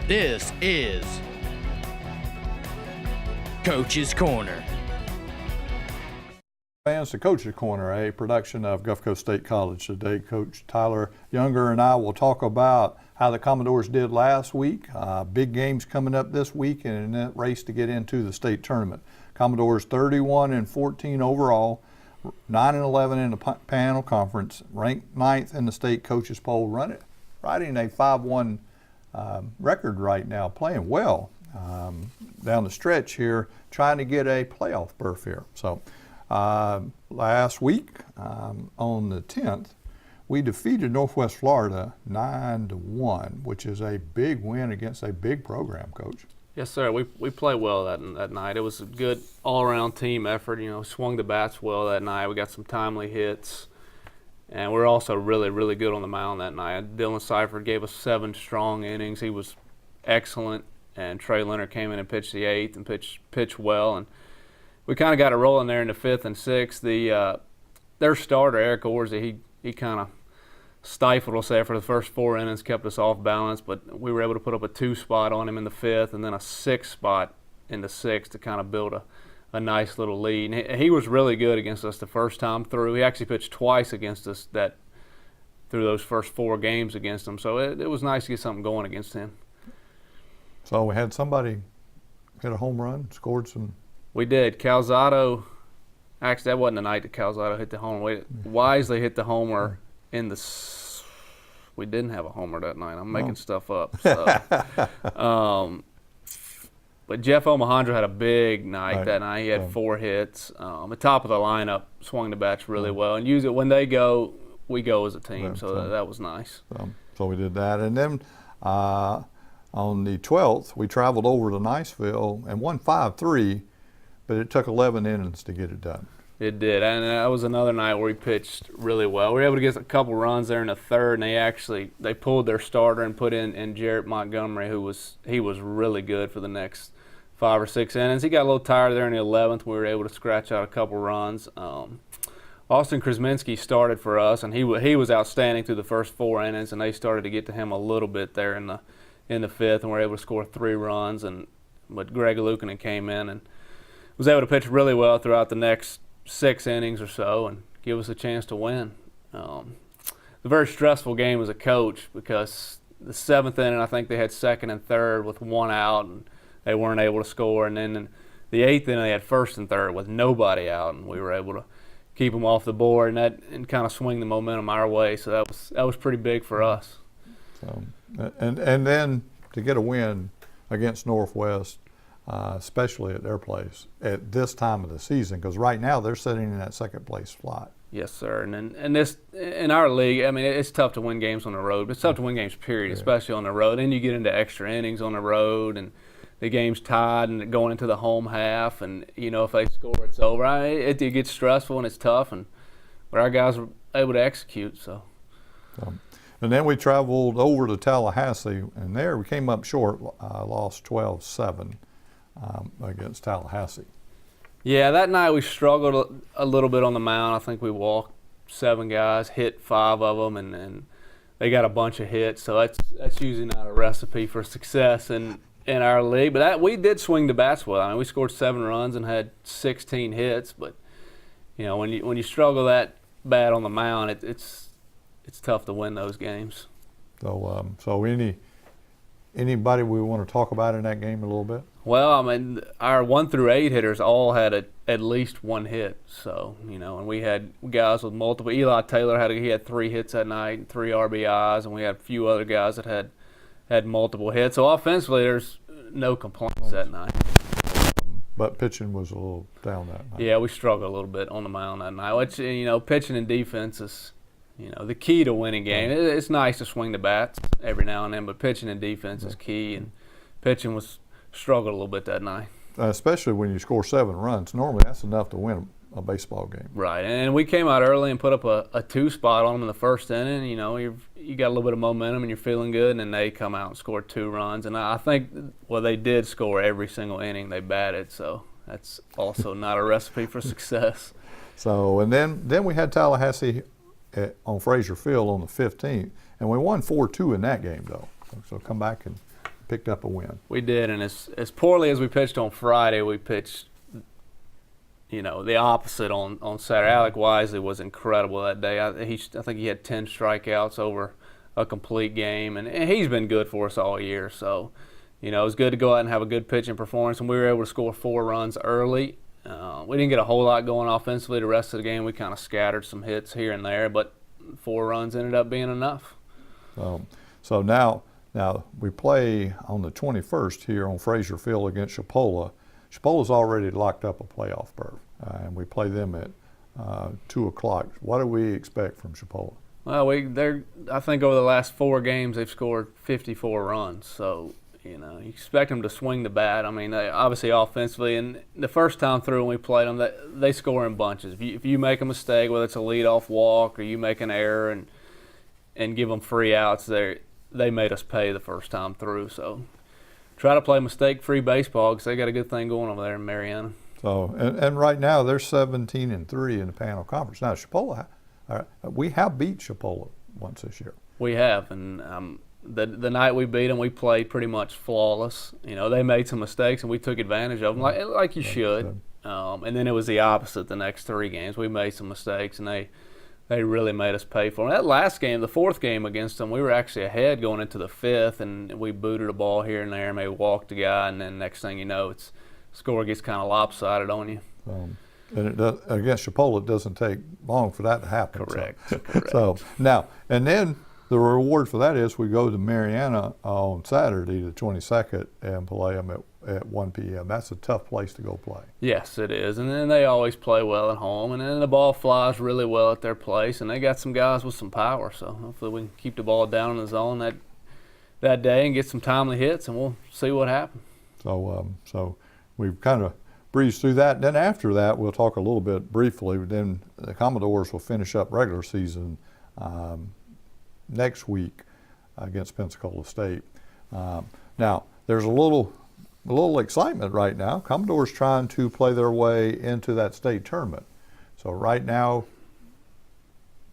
This is Coach's Corner. Fans to Coach's Corner, a production of Gulf Coast State College. Today, Coach Tyler Younger and I will talk about how the Commodores did last week. Big games coming up this week and in that race to get into the state tournament. Commodores 31-14 overall, 9-11 in the panel conference, ranked 9th in the state coaches poll, riding a 5-1 record right now, playing well down the stretch here, trying to get a playoff berth here. So last week on the 10th, we defeated Northwest Florida 9-1, which is a big win against a big program, Coach. Yes, sir. We played well that night. It was a good all-around team effort. You know, swung the bats well that night. We got some timely hits. And we're also really, really good on the mound that night. Dylan Seifert gave us 7 strong innings. He was excellent. And Trey Leonard came in and pitched the 8th and pitched well. And we kind of got it rolling there in the 5th and 6th. Their starter, Eric Orza, he kind of stifled us there for the first 4 innings, kept us off balance. But we were able to put up a 2 spot on him in the 5th and then a 6 spot in the 6th to kind of build a nice little lead. And he was really good against us the first time through. He actually pitched twice against us through those first 4 games against him. So it was nice to get something going against him. So we had somebody hit a home run, scored some. We did. Calzado, actually that wasn't the night that Calzado hit the homer. Wisely hit the homer in the – we didn't have a homer that night. I'm making stuff up. So. But Jeff Omohandro had a big night that night. He had 4 hits. The top of the lineup swung the bats really well. And usually when they go, we go as a team. So that was nice. So we did that. And then on the 12th, we traveled over to Niceville and won 5-3, but it took 11 innings to get it done. It did. And that was another night where we pitched really well. We were able to get a couple runs there in the 3rd, and they pulled their starter and put in Jarrett Montgomery, he was really good for the next 5 or 6 innings. He got a little tired there in the 11th. We were able to scratch out a couple runs. Austin Krasminski started for us, and he was outstanding through the first 4 innings, and they started to get to him a little bit there in the 5th, and we were able to score 3 runs. But Greg Lukanen came in and was able to pitch really well throughout the next 6 innings or so and give us a chance to win. A very stressful game as a coach because the 7th inning, I think they had 2nd and 3rd with 1 out, and they weren't able to score. And then in the 8th inning, they had 1st and 3rd with nobody out, and we were able to keep them off the board and kind of swing the momentum our way. So that was pretty big for us. So, and then to get a win against Northwest, especially at their place at this time of the season, because right now they're sitting in that 2nd place slot. Yes, sir. And this in our league, I mean, it's tough to win games on the road. But it's tough to win games, period, especially on the road. Then you get into extra innings on the road, and the game's tied and going into the home half, and if they score, it's over. It gets stressful and it's tough, but our guys were able to execute. So. And then we traveled over to Tallahassee, and there we came up short, lost 12-7 against Tallahassee. Yeah, that night we struggled a little bit on the mound. I think we walked 7 guys, hit 5 of them, and they got a bunch of hits. So that's usually not a recipe for success in our league. But we did swing the bats well. I mean, we scored 7 runs and had 16 hits. But when you struggle that bad on the mound, it's tough to win those games. So anybody we want to talk about in that game a little bit? Well, I mean, our 1 through 8 hitters all had at least 1 hit. So, and we had guys with multiple. Eli Taylor he had 3 hits that night and 3 RBIs, and we had a few other guys that had multiple hits. So offensively, there's no complaints that night. But pitching was a little down that night. Yeah, we struggled a little bit on the mound that night. Which, pitching and defense is, the key to winning games. It's nice to swing the bats every now and then, but pitching and defense is key. And pitching struggled a little bit that night. Especially when you score 7 runs. Normally that's enough to win a baseball game. Right, and we came out early and put up a 2 spot on them in the 1st inning. You got a little bit of momentum and you're feeling good, and then they come out and score 2 runs. And I think, they did score every single inning they batted, so that's also not a recipe for success. So, and then we had Tallahassee on Frazier Field on the 15th, and we won 4-2 in that game, though. So come back and picked up a win. We did, and as poorly as we pitched on Friday, we pitched, the opposite on Saturday. Alec Wisely was incredible that day. I think he had 10 strikeouts over a complete game, and he's been good for us all year. So, it was good to go out and have a good pitching performance, and we were able to score 4 runs early. We didn't get a whole lot going offensively the rest of the game. We kind of scattered some hits here and there, but 4 runs ended up being enough. So now we play on the 21st here on Frazier Field against Chipola. Chipola's already locked up a playoff berth, and we play them at 2 o'clock. What do we expect from Chipola? Well, I think over the last 4 games they've scored 54 runs. So, you expect them to swing the bat. I mean, obviously offensively, and the first time through when we played them, they score in bunches. If you make a mistake, whether it's a leadoff walk or you make an error and give them free outs, they made us pay the first time through. So try to play mistake-free baseball because they got a good thing going over there in Marianna. So and right now they're 17-3 in the Panhandle Conference. Now Chipola, we have beat Chipola once this year. We have, and the night we beat them, we played pretty much flawless. They made some mistakes, and we took advantage of them, like you should. And then it was the opposite the next 3 games. We made some mistakes, and they really made us pay for them. That last game, the 4th game against them, we were actually ahead going into the 5th, and we booted a ball here and there, maybe walked a guy, and then next thing you know, score gets kind of lopsided on you. And against Chipola, it doesn't take long for that to happen. Correct. So now, and then the reward for that is we go to Marianna on Saturday, the 22nd, and play them at 1 p.m. That's a tough place to go play. Yes, it is. And then they always play well at home, and then the ball flies really well at their place, and they got some guys with some power. So hopefully we can keep the ball down in the zone that day and get some timely hits, and we'll see what happens. So we've kind of breezed through that. Then after that, we'll talk a little bit briefly. Then the Commodores will finish up regular season next week against Pensacola State. Now, there's a little excitement right now. Commodores trying to play their way into that state tournament. So right now,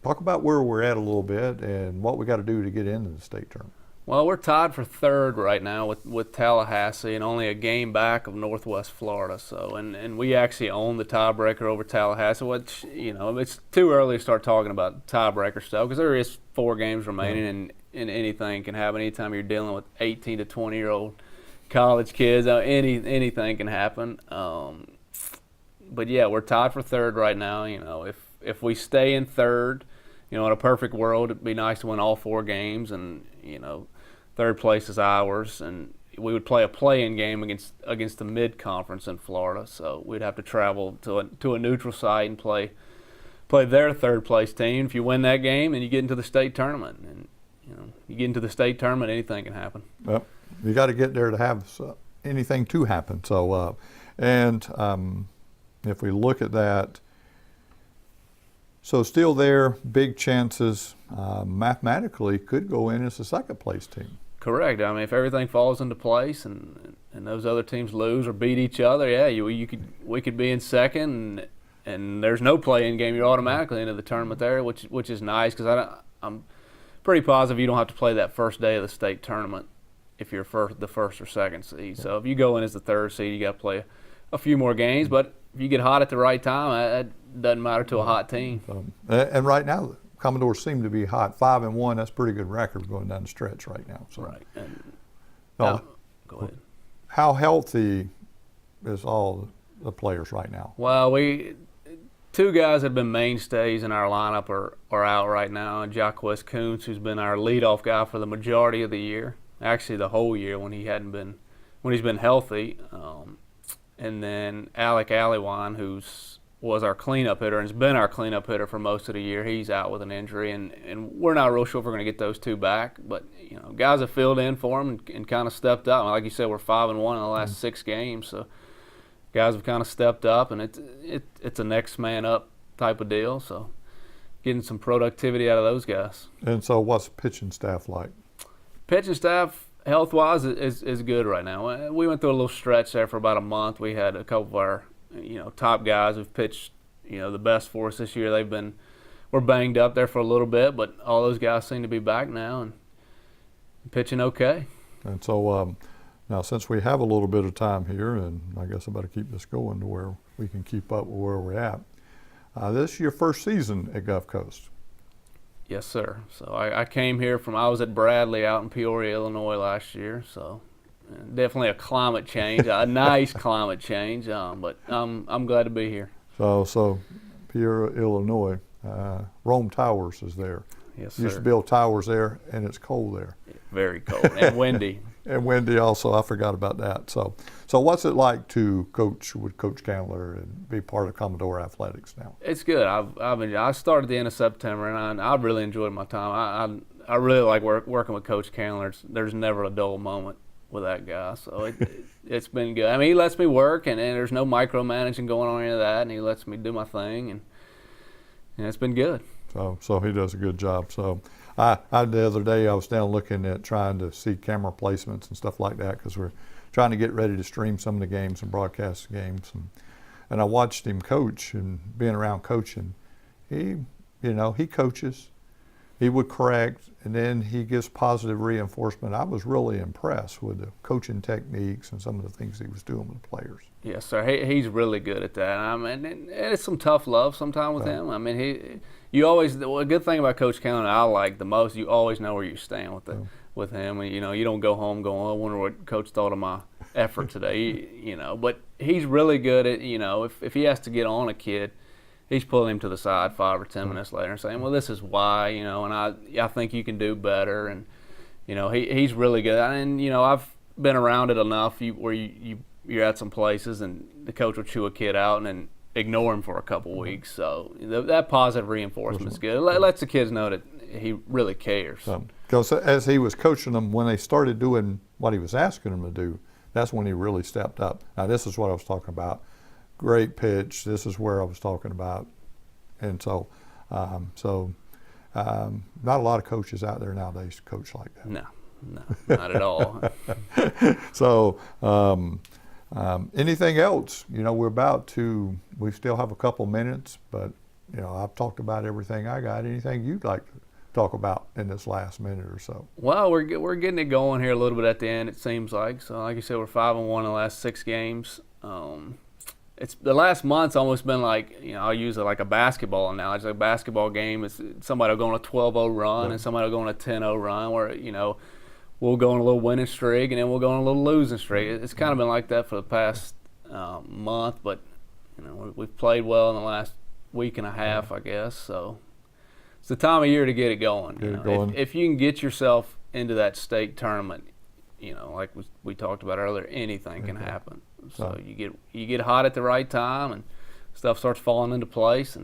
talk about where we're at a little bit and what we got to do to get into the state tournament. Well, we're tied for 3rd right now with Tallahassee and only a game back of Northwest Florida. So, and we actually own the tiebreaker over Tallahassee, which, it's too early to start talking about tiebreaker stuff because there is 4 games remaining and anything can happen. Anytime you're dealing with 18 to 20-year-old college kids, anything can happen. But yeah, we're tied for 3rd right now. If we stay in 3rd, in a perfect world, it'd be nice to win all 4 games, and 3rd place is ours, and we would play a play-in game against the mid-conference in Florida. So we'd have to travel to a neutral site and play their 3rd place team. If you win that game, and you get into the state tournament, and you get into the state tournament, anything can happen. Well, you got to get there to have anything to happen. So, if we look at that, so still there, big chances mathematically could go in as a 2nd place team. Correct. I mean, if everything falls into place and those other teams lose or beat each other, yeah, we could be in 2nd, and there's no play-in game. You're automatically into the tournament there, which is nice because I'm pretty positive you don't have to play that first day of the state tournament if you're the 1st or 2nd seed. So if you go in as the 3rd seed, you got to play a few more games. But if you get hot at the right time, that doesn't matter to a hot team. And right now, the Commodores seem to be hot. 5-1, that's a pretty good record going down the stretch right now. So. Right. Go ahead. How healthy is all the players right now? Well, 2 guys that have been mainstays in our lineup are out right now. Jacquez Kuntz, who's been our leadoff guy for the majority of the year, actually the whole year when he's been healthy. And then Alec Aliwan, who was our cleanup hitter and has been our cleanup hitter for most of the year. He's out with an injury, and we're not real sure if we're going to get those 2 back. But guys have filled in for him and kind of stepped up. Like you said, we're 5-1 in the last 6 games, so guys have kind of stepped up, and it's a next man up type of deal. So getting some productivity out of those guys. And so, what's the pitching staff like? Pitching staff, health-wise, is good right now. We went through a little stretch there for about a month. We had a couple of our, top guys who've pitched, the best for us this year. We're banged up there for a little bit, but all those guys seem to be back now and pitching okay. And so now since we have a little bit of time here, and I guess I better keep this going to where we can keep up with where we're at. This is your first season at Gulf Coast. Yes, sir. So I came here I was at Bradley out in Peoria, Illinois last year. So definitely a climate change, a nice climate change. But I'm glad to be here. So Peoria, Illinois, Rome Towers is there. Yes, sir. Used to build towers there, and it's cold there. Very cold and windy. And windy also, I forgot about that. So what's it like to coach with Coach Candler and be part of Commodore Athletics now? It's good. I started at the end of September, and I really enjoyed my time. I really like working with Coach Candler. There's never a dull moment with that guy. So it's been good. I mean, he lets me work, and there's no micromanaging going on, any of that, and he lets me do my thing, and it's been good. So he does a good job. So I the other day I was down looking at trying to see camera placements and stuff like that because we're trying to get ready to stream some of the games and broadcast the games. And I watched him coach and being around coaching. He coaches. He would correct, and then he gives positive reinforcement. I was really impressed with the coaching techniques and some of the things he was doing with the players. Yes, sir. He's really good at that. I mean, and it's some tough love sometimes with him. I mean, a good thing about Coach Candler I like the most, you always know where you stand with him. And, you don't go home going, I wonder what Coach thought of my effort today, But he's really good at, if he has to get on a kid, he's pulling him to the side 5 or 10 minutes later and saying, well, this is why, and I think you can do better. And, he's really good. And, I've been around it enough where you're at some places and the coach will chew a kid out and then ignore him for a couple weeks. So that positive reinforcement is good. It lets the kids know that he really cares. Because as he was coaching them, when they started doing what he was asking them to do, that's when he really stepped up. Now, this is what I was talking about. Great pitch. This is where I was talking about. And so not a lot of coaches out there nowadays coach like that. No, not at all. So anything else? We still have a couple minutes, but I've talked about everything I got. Anything you'd like to talk about in this last minute or so? Well, we're getting it going here a little bit at the end, it seems like. So like you said, we're 5-1 in the last 6 games. It's the last month's almost been like, I'll use it like a basketball analogy. Like a basketball game is somebody will go on a 12-0 run and somebody will go on a 10-0 run where, we'll go on a little winning streak and then we'll go on a little losing streak. It's kind of been like that for the past month, but we've played well in the last week and a half, I guess. So it's the time of year to get it going. If you can get yourself into that state tournament, like we talked about earlier, anything can happen. So you get hot at the right time and stuff starts falling into place.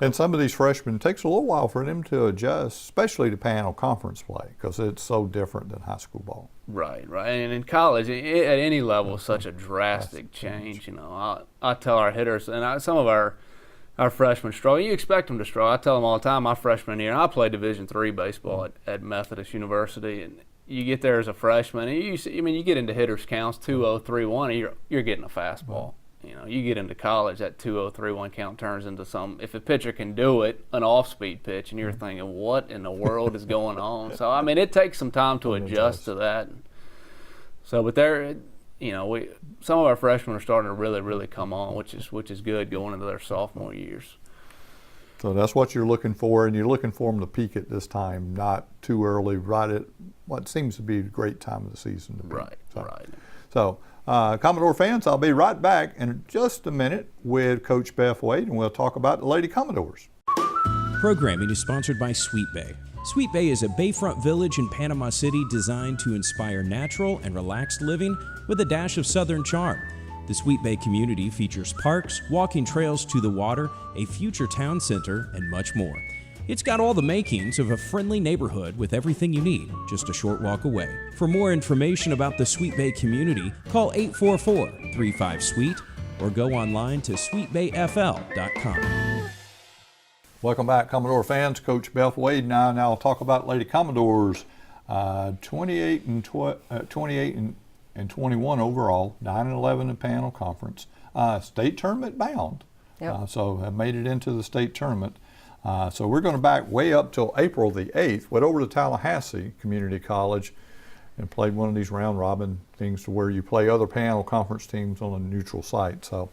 And some of these freshmen, it takes a little while for them to adjust, especially to Panhandle Conference play, because it's so different than high school ball. Right. And in college, at any level, it's such a drastic change. I tell our hitters, and some of our freshmen struggle. You expect them to struggle. I tell them all the time, my freshman year, and I played Division III baseball at Methodist University, and you get there as a freshman, and you get into hitters counts 2-0, 3-1, and you're getting a fastball. You get into college, that 2-0, 3-1 count turns into if a pitcher can do it, an off-speed pitch, and you're thinking, what in the world is going on? So, it takes some time to adjust to that. So, but some of our freshmen are starting to really, really come on, which is good going into their sophomore years. So that's what you're looking for, and you're looking for them to peak at this time, not too early, right at what seems to be a great time of the season to peak. Right. So, Commodore fans, I'll be right back in just a minute with Coach Beth Wade, and we'll talk about the Lady Commodores. Programming is sponsored by Sweet Bay. Sweet Bay is a bayfront village in Panama City designed to inspire natural and relaxed living with a dash of southern charm. The Sweet Bay community features parks, walking trails to the water, a future town center, and much more. It's got all the makings of a friendly neighborhood with everything you need, just a short walk away. For more information about the Sweet Bay community, call 844-35-SWEET or go online to sweetbayfl.com. Welcome back, Commodore fans. Coach Beth Wade now I'll talk about Lady Commodores. 28 and 21 overall, 9-11 in Panhandle Conference. State tournament bound. Yep. So have made it into the state tournament. So we're going to back way up till April the 8th. Went over to Tallahassee Community College and played one of these round robin things to where you play other panel conference teams on a neutral site. So,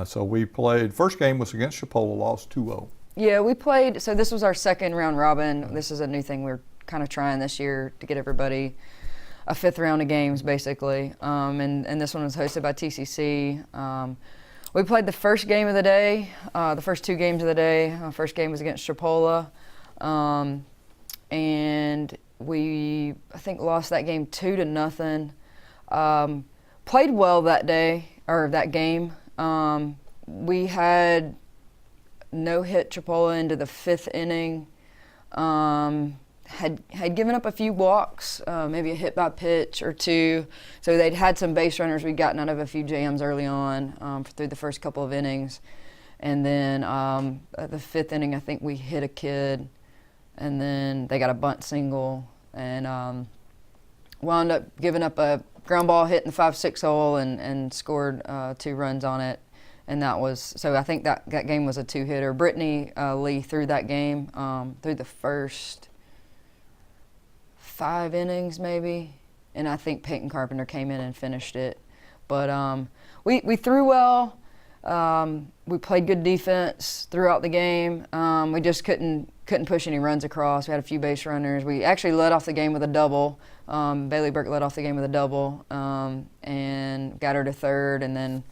so we played. First game was against Chipola, lost 2-0. Yeah, we played. So this was our second round robin. This is a new thing we're kind of trying this year to get everybody a fifth round of games, basically. And this one was hosted by TCC. We played the first game of the day, the first two games of the day. First game was against Chipola. And we, I think, lost that game 2-0. Played well that day, or that game. We had no-hit Chipola into the fifth inning. Had given up a few walks, maybe a hit by pitch or two. So they'd had some base runners. We'd gotten out of a few jams early on through the first couple of innings. And then at the fifth inning, I think we hit a kid, and then they got a bunt single, and wound up giving up a ground ball hit in the 5-6 hole and scored 2 runs on it. And that was, so I think that game was a 2-hitter. Brittany Lee threw that game through the first 5 innings maybe, and I think Peyton Carpenter came in and finished it. But we threw well. We played good defense throughout the game. We just couldn't push any runs across. We had a few base runners. We actually led off the game with a double. Bailey Burke led off the game with a double and got her to third, and then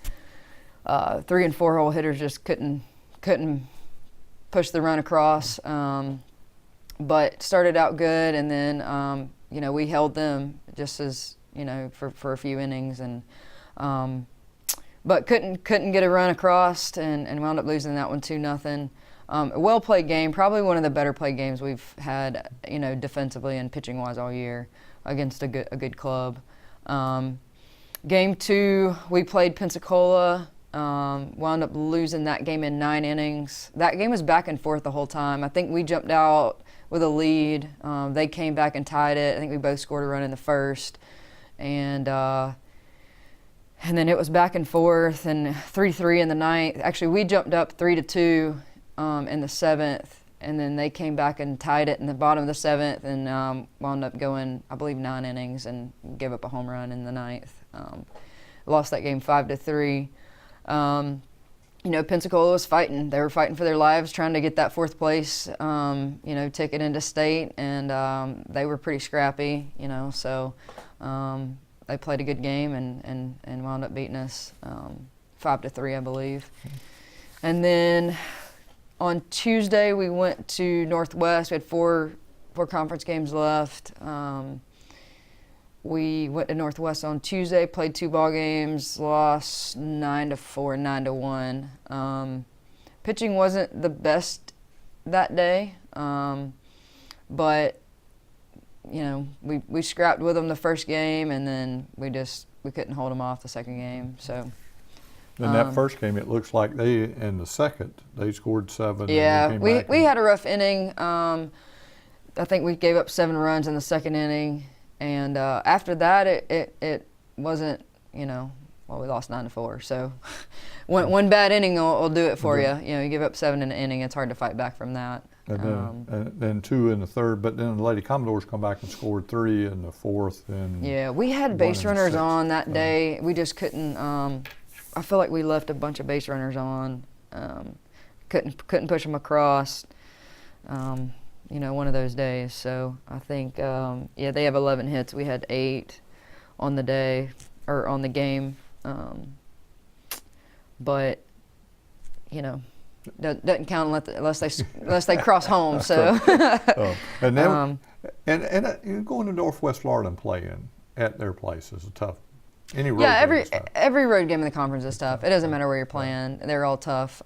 3 and 4 hole hitters just couldn't push the run across. But started out good, and then we held them just as for a few innings, and but couldn't get a run across, and wound up losing that one 2-0. A well played game, probably one of the better played games we've had, defensively and pitching wise all year against a good club. Game 2, we played Pensacola. Wound up losing that game in 9 innings. That game was back and forth the whole time. I think we jumped out with a lead. They came back and tied it. I think we both scored a run in the first. And then it was back and forth, and 3-3 in the ninth. Actually, we jumped up 3-2 in the 7th, and then they came back and tied it in the bottom of the 7th, and wound up going, I believe, 9 innings and gave up a home run in the 9th. Lost that game 5-3. Pensacola was fighting. They were fighting for their lives, trying to get that 4th place, ticket into state, and they were pretty scrappy, so they played a good game and wound up beating us 5-3, I believe. And then on Tuesday, we went to Northwest. We had four conference games left. We went to Northwest on Tuesday, played 2 ball games, lost 9-4, 9-1. Pitching wasn't the best that day, but we scrapped with them the first game, and then we couldn't hold them off the second game. So. In that first game, it looks like in the second, they scored 7. Yeah, and we had a rough inning. I think we gave up 7 runs in the second inning. And after that, it wasn't, we lost 9-4. So one bad inning will do it for you. You give up 7 in an inning, it's hard to fight back from that. And then 2 in the third, but then the Lady Commodores come back and scored 3 in the 4th. And yeah, we had base runners on that day. We just couldn't. I feel like we left a bunch of base runners on. Couldn't push them across. One of those days. So I think, they have 11 hits. We had 8 on the day, or on the game. But, doesn't count unless they cross home. So. And then, and going to Northwest Florida and playing at their place is a tough. Any road game is tough. Every road game in the conference is tough. It doesn't matter where you're playing. They're all tough.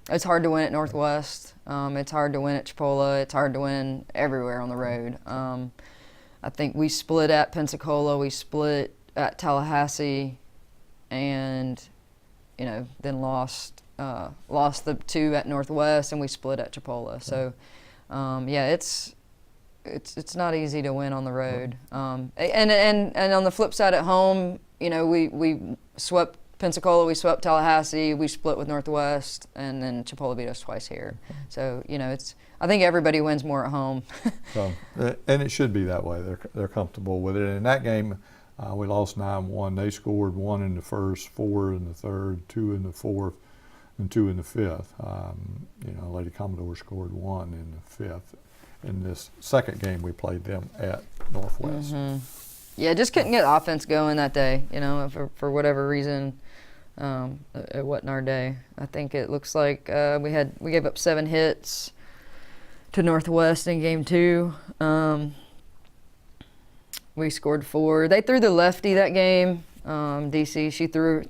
It's hard to win at Northwest. It's hard to win at Chipola. It's hard to win everywhere on the road. I think we split at Pensacola. We split at Tallahassee, and then lost the 2 at Northwest, and we split at Chipola. So, it's not easy to win on the road. And on the flip side at home, we swept Pensacola, we swept Tallahassee, we split with Northwest, and then Chipola beat us twice here. So, I think everybody wins more at home. So, and it should be that way. They're comfortable with it. In that game, we lost 9-1. They scored 1 in the first, 4 in the third, 2 in the fourth, and 2 in the fifth. Lady Commodore scored 1 in the fifth. In this second game, we played them at Northwest. Yeah, just couldn't get offense going that day. For whatever reason, it wasn't our day. I think it looks like we gave up 7 hits to Northwest in game 2. We scored 4. They threw the lefty that game. DC, she threw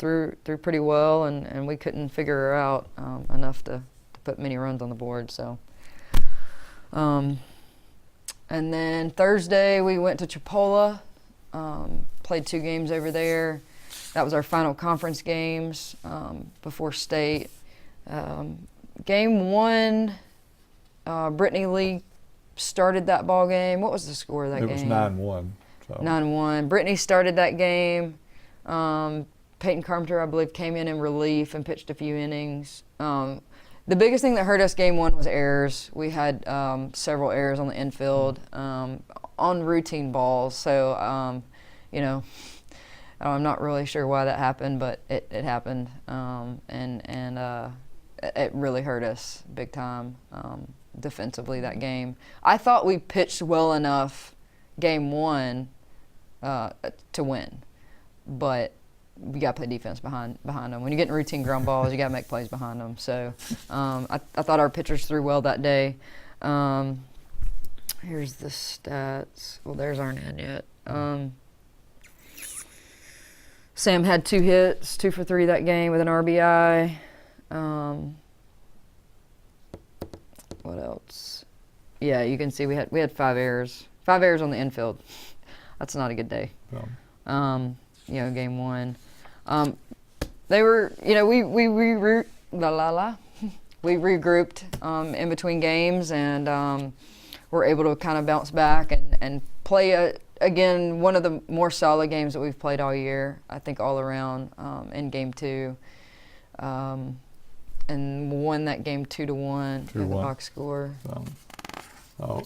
pretty well, and we couldn't figure her out enough to put many runs on the board. So, and then Thursday we went to Chipola, played 2 games over there. That was our final conference games before state. Game 1, Brittany Lee started that ball game. What was the score of that game? It was 9-1. So. 9-1. Brittany started that game. Peyton Carpenter, I believe, came in relief and pitched a few innings. The biggest thing that hurt us game 1 was errors. We had several errors on the infield on routine balls. So, I'm not really sure why that happened, but it happened. It really hurt us big time defensively that game. I thought we pitched well enough game 1 to win, but you got to play defense behind them. When you're getting routine ground balls, you got to make plays behind them. So I thought our pitchers threw well that day. Here's the stats. Well, theirs aren't in yet. Sam had 2 hits, 2 for 3 that game with an RBI. What else? Yeah, you can see we had 5 errors. 5 errors on the infield. That's not a good day. No. Game 1. They were, we regrouped in between games and were able to kind of bounce back and play again one of the more solid games that we've played all year. I think all around in game 2, and won that game 2-1 with the box score.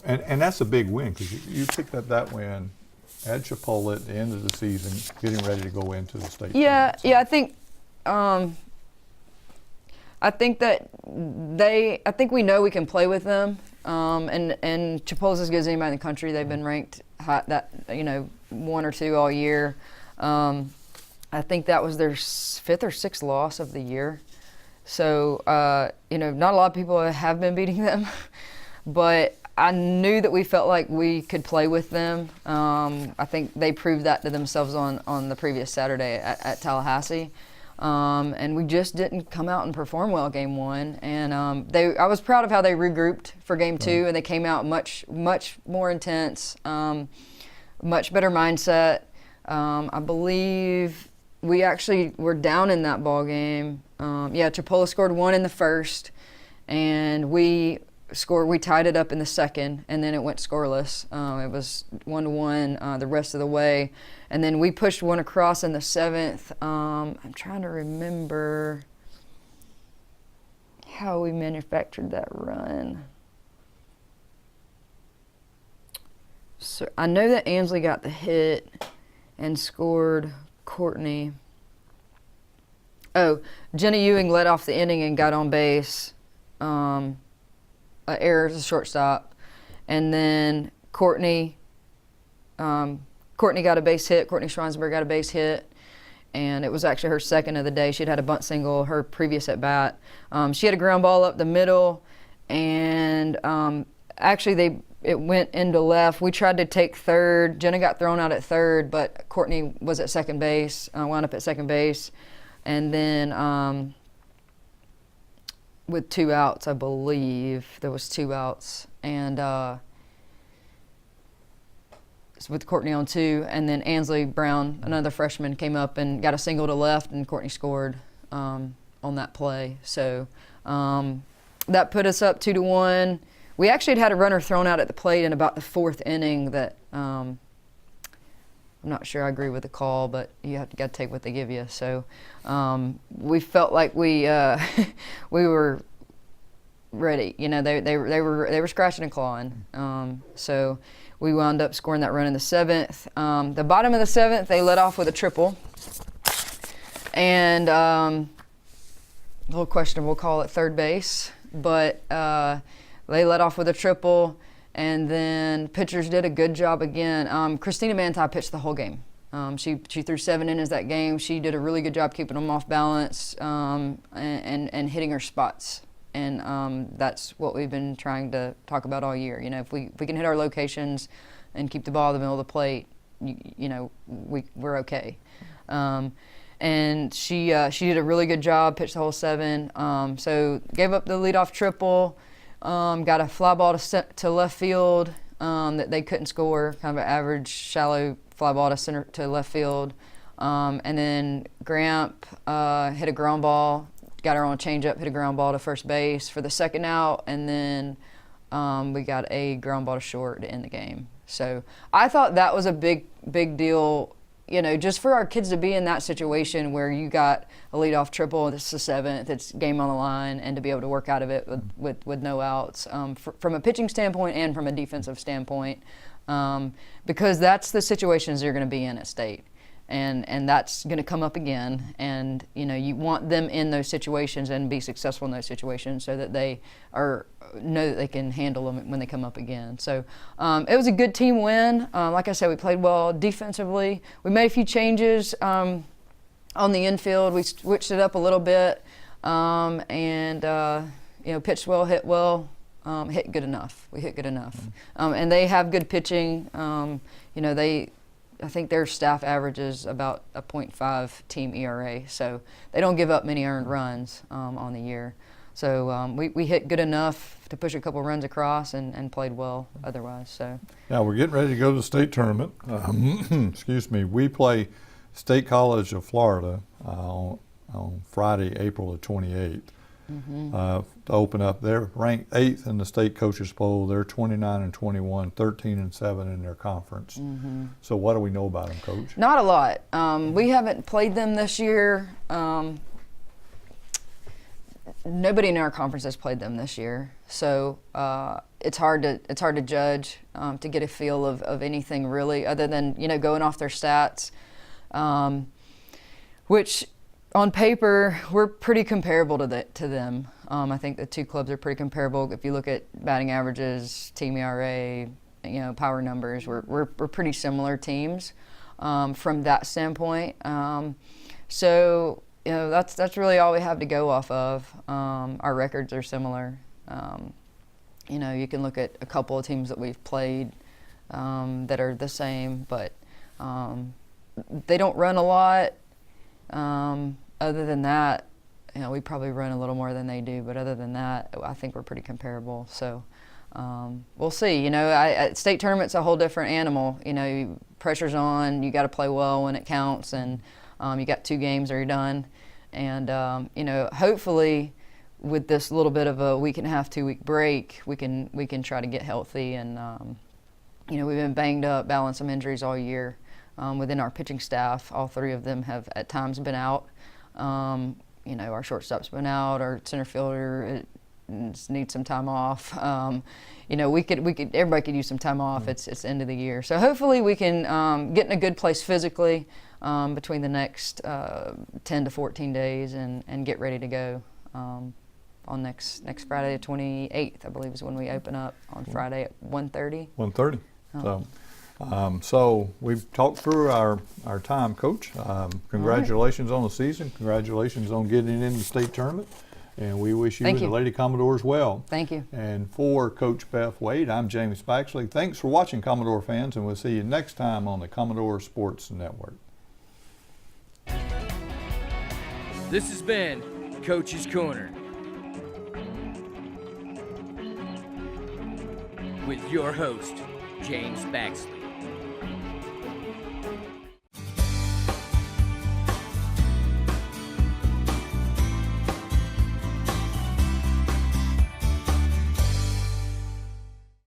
And that's a big win because you picked up that win at Chipola at the end of the season, getting ready to go into the state. Yeah, tournament. I think that I think we know we can play with them. And Chipola's as good as anybody in the country. They've been ranked high, 1 or 2 all year. I think that was their 5th or 6th loss of the year. So, not a lot of people have been beating them, but I knew that we felt like we could play with them. I think they proved that to themselves on the previous Saturday at Tallahassee. And we just didn't come out and perform well game 1. And I was proud of how they regrouped for game 2, and they came out much more intense, much better mindset. I believe we actually were down in that ball game. Chipola scored 1 in the first, and we tied it up in the second, and then it went scoreless. It was 1-1 the rest of the way. And then we pushed 1 across in the 7th. I'm trying to remember how we manufactured that run. So I know that Ansley got the hit and scored Courtney. Oh, Jenny Ewing led off the inning and got on base. Error as a shortstop. And then Courtney got a base hit. Courtney Schreinsberg got a base hit. And it was actually her second of the day. She'd had a bunt single her previous at bat. She had a ground ball up the middle. And actually it went into left. We tried to take third. Jenna got thrown out at third, but Courtney was at second base, wound up at second base. And then with 2 outs, I believe. There was 2 outs. And with Courtney on 2. And then Ansley Brown, another freshman, came up and got a single to left, and Courtney scored on that play. So that put us up 2-1. We actually had a runner thrown out at the plate in about the 4th inning that I'm not sure I agree with the call, but you got to take what they give you. So we felt like we were ready. You know, they were scratching and clawing. So we wound up scoring that run in the 7th. The bottom of the 7th, they led off with a triple, and a little questionable call at third base, but they led off with a triple, and then pitchers did a good job again. Christina Manti pitched the whole game. She threw 7 innings that game. She did a really good job keeping them off balance and hitting her spots. And that's what we've been trying to talk about all year. You know, if we can hit our locations and keep the ball in the middle of the plate, you know, we're okay. And she did a really good job, pitched the whole 7. So gave up the leadoff triple, got a fly ball to left field that they couldn't score, kind of an average shallow fly ball to left field. And then Gramp hit a ground ball, got her on a changeup, hit a ground ball to first base for the second out, and then we got a ground ball to short to end the game. So I thought that was a big deal, you know, just for our kids to be in that situation where you got a leadoff triple, this is the 7th, it's game on the line, and to be able to work out of it with no outs from a pitching standpoint and from a defensive standpoint, because that's the situations you're going to be in at State. And that's going to come up again, and you know, you want them in those situations and be successful in those situations so that they know that they can handle them when they come up again. So it was a good team win. Like I said, we played well defensively. We made a few changes on the infield. We switched it up a little bit, and you know, pitched well, hit well, hit good enough. We hit good enough, and they have good pitching. You know, I think their staff averages about a .5 team ERA, so they don't give up many earned runs on the year. So we hit good enough to push a couple runs across and played well otherwise. So Now we're getting ready to go to the state tournament. Excuse me. We play State College of Florida on Friday, April the 28th. To open up. They're ranked 8th in the state coaches poll. They're 29-21, 13-7 in their conference. So what do we know about them, Coach? not a lot. We haven't played them this year. Nobody in our conference has played them this year, so it's hard to judge, to get a feel of anything really, other than, you know, going off their stats, which on paper we're pretty comparable to them. I think the two clubs are pretty comparable. If you look at batting averages, team ERA, you know, power numbers, we're pretty similar teams from that standpoint. So you know, that's really all we have to go off of. Our records are similar. You know, you can look at a couple of teams that we've played that are the same, but they don't run a lot. Other than that, you know, we probably run a little more than they do, but other than that, I think we're pretty comparable. So we'll see. You know, state tournament's a whole different animal. You know, pressure's on. You got to play well when it counts, and you got 2 games or you're done. And you know, hopefully, with this little bit of a week and a half, 2-week break, we can try to get healthy. And you know, we've been banged up, battling some injuries all year within our pitching staff. All 3 of them have at times been out. You know, our shortstop's been out, our center fielder needs some time off. You know, everybody could use some time off. It's the end of the year, so hopefully we can get in a good place physically between the next 10 to 14 days and get ready to go on next Friday, the 28th, I believe, is when we open up on Friday at 1:30. 1:30. So we've talked through our time, Coach. Congratulations on the season. Congratulations on getting in the state tournament. And we wish you and the Lady Commodores well. Thank you. And for Coach Beth Wade, I'm James Baxley. Thanks for watching, Commodore fans, and we'll see you next time on the Commodore Sports Network. This has been Coach's Corner with your host, James Baxley.